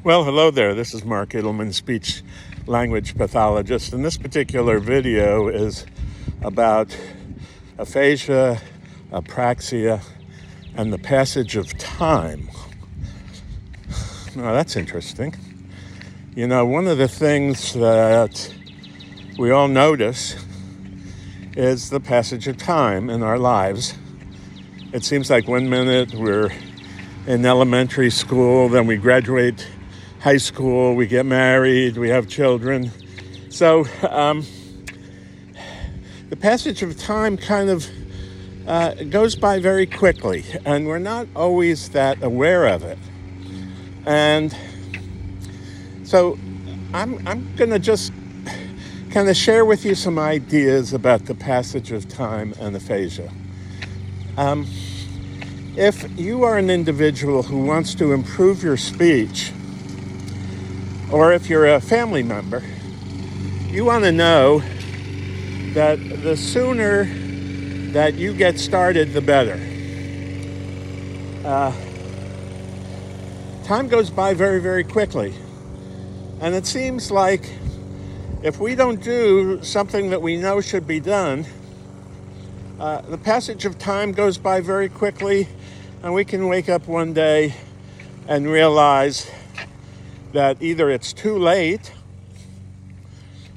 Well, hello there. This is Mark Ittleman, speech language pathologist, and this particular video is about aphasia, apraxia, and the passage of time. Now, that's interesting. You know, one of the things that we all notice is the passage of time in our lives. It seems like 1 minute we're in elementary school, then we graduate high school, we get married, we have children. So the passage of time kind of goes by very quickly, and we're not always that aware of it. And so I'm going to just kind of share with you some ideas about the passage of time and aphasia. If you are an individual who wants to improve your speech, or if you're a family member, you want to know that the sooner that you get started, the better. Time goes by very, very quickly. And it seems like if we don't do something that we know should be done, the passage of time goes by very quickly, and we can wake up one day and realize that either it's too late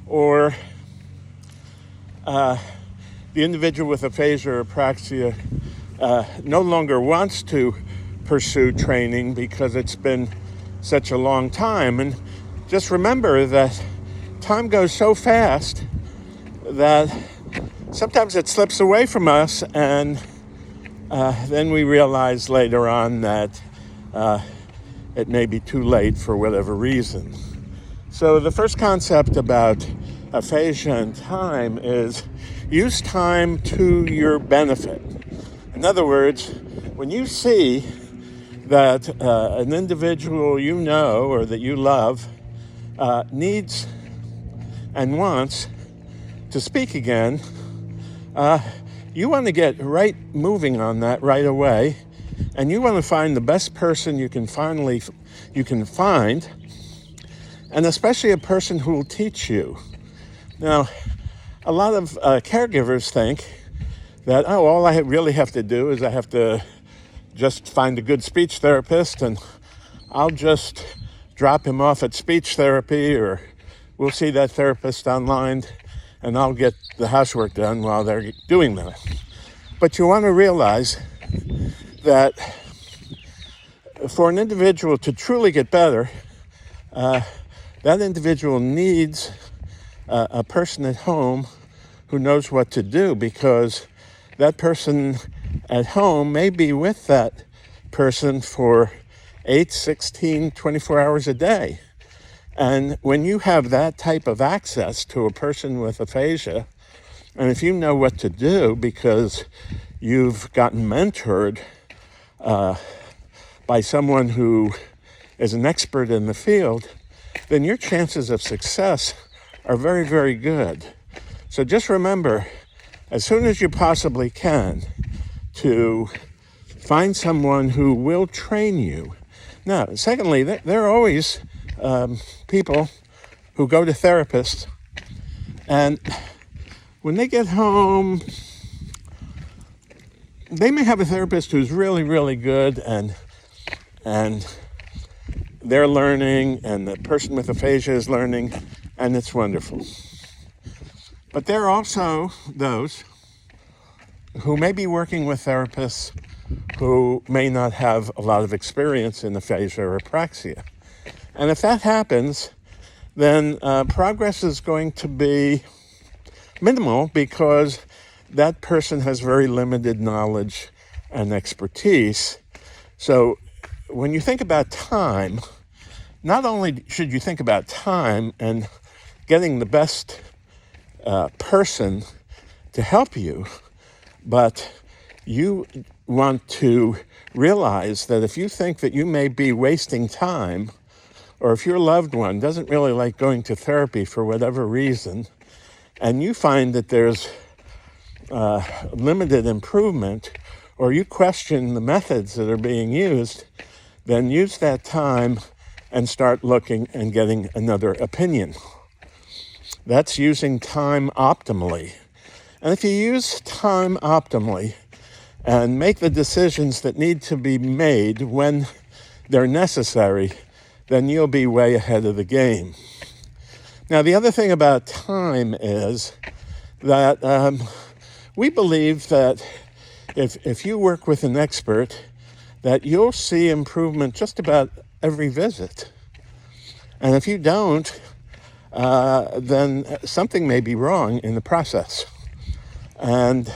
or the individual with aphasia or apraxia no longer wants to pursue training because it's been such a long time. And just remember that time goes so fast that sometimes it slips away from us, and then we realize later on that it may be too late for whatever reason. So the first concept about aphasia and time is use time to your benefit. In other words, when you see that an individual you know or that you love needs and wants to speak again, you want to get right moving on that right away, and you want to find the best person you can find, and especially a person who will teach you. Now, a lot of caregivers think that, all I really have to do is I have to just find a good speech therapist, and I'll just drop him off at speech therapy, or we'll see that therapist online, and I'll get the housework done while they're doing that. But you want to realize that for an individual to truly get better, that individual needs a person at home who knows what to do, because that person at home may be with that person for 8, 16, 24 hours a day. And when you have that type of access to a person with aphasia, and if you know what to do because you've gotten mentored by someone who is an expert in the field, then your chances of success are very, very good. So just remember, as soon as you possibly can, to find someone who will train you. Now, secondly, there are always people who go to therapists, and when they get home, they may have a therapist who's really, really good, and they're learning, and the person with aphasia is learning, and it's wonderful. But there are also those who may be working with therapists who may not have a lot of experience in aphasia or apraxia. And if that happens, then progress is going to be minimal, because that person has very limited knowledge and expertise. So when you think about time, not only should you think about time and getting the best person to help you, but you want to realize that if you think that you may be wasting time, or if your loved one doesn't really like going to therapy for whatever reason, and you find that there's limited improvement, or you question the methods that are being used, then use that time and start looking and getting another opinion. That's using time optimally. And if you use time optimally and make the decisions that need to be made when they're necessary, then you'll be way ahead of the game. Now, the other thing about time is that we believe that if you work with an expert, that you'll see improvement just about every visit. And if you don't, then something may be wrong in the process. And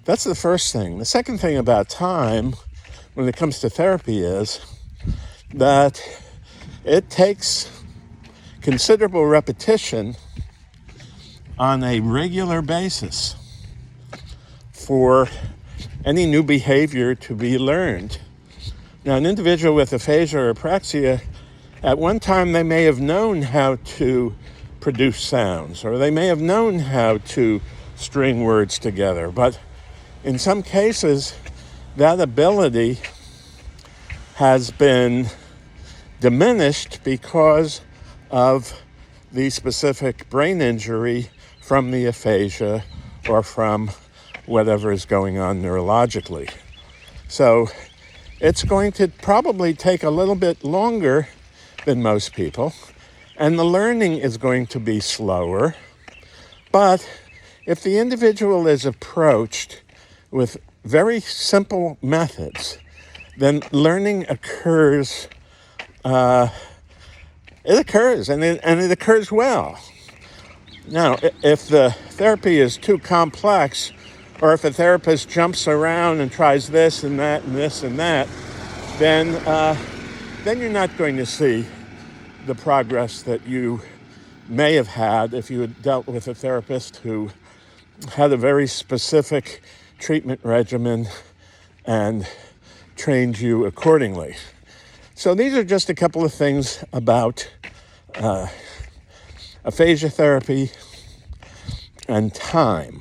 that's the first thing. The second thing about time when it comes to therapy is that it takes considerable repetition on a regular basis for any new behavior to be learned. Now, an individual with aphasia or apraxia, at one time they may have known how to produce sounds, or they may have known how to string words together, but in some cases that ability has been diminished because of the specific brain injury from the aphasia or from whatever is going on neurologically. So it's going to probably take a little bit longer than most people, and the learning is going to be slower. But if the individual is approached with very simple methods, then learning occurs. It occurs, and it occurs well. Now, if the therapy is too complex, or if a therapist jumps around and tries this and that and this and that, then you're not going to see the progress that you may have had if you had dealt with a therapist who had a very specific treatment regimen and trained you accordingly. So these are just a couple of things about aphasia therapy and time.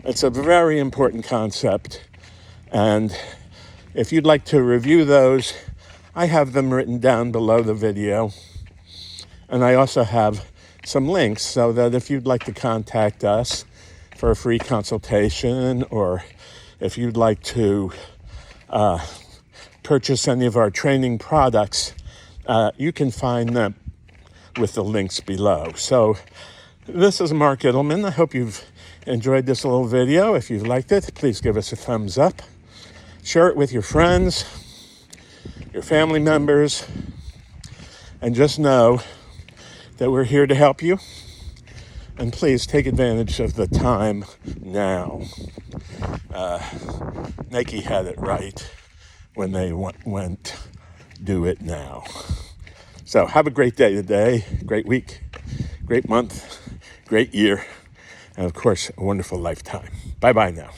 It's a very important concept, and if you'd like to review those, I have them written down below the video, and I also have some links so that if you'd like to contact us for a free consultation, or if you'd like to purchase any of our training products, you can find them with the links below. So this is Mark Ittleman. I hope you've enjoyed this little video. If you've liked it, please give us a thumbs up. Share it with your friends, your family members, and just know that we're here to help you. And please take advantage of the time now. Nike had it right when they went, do it now. So have a great day today, great week, great month, great year, and of course, a wonderful lifetime. Bye-bye now.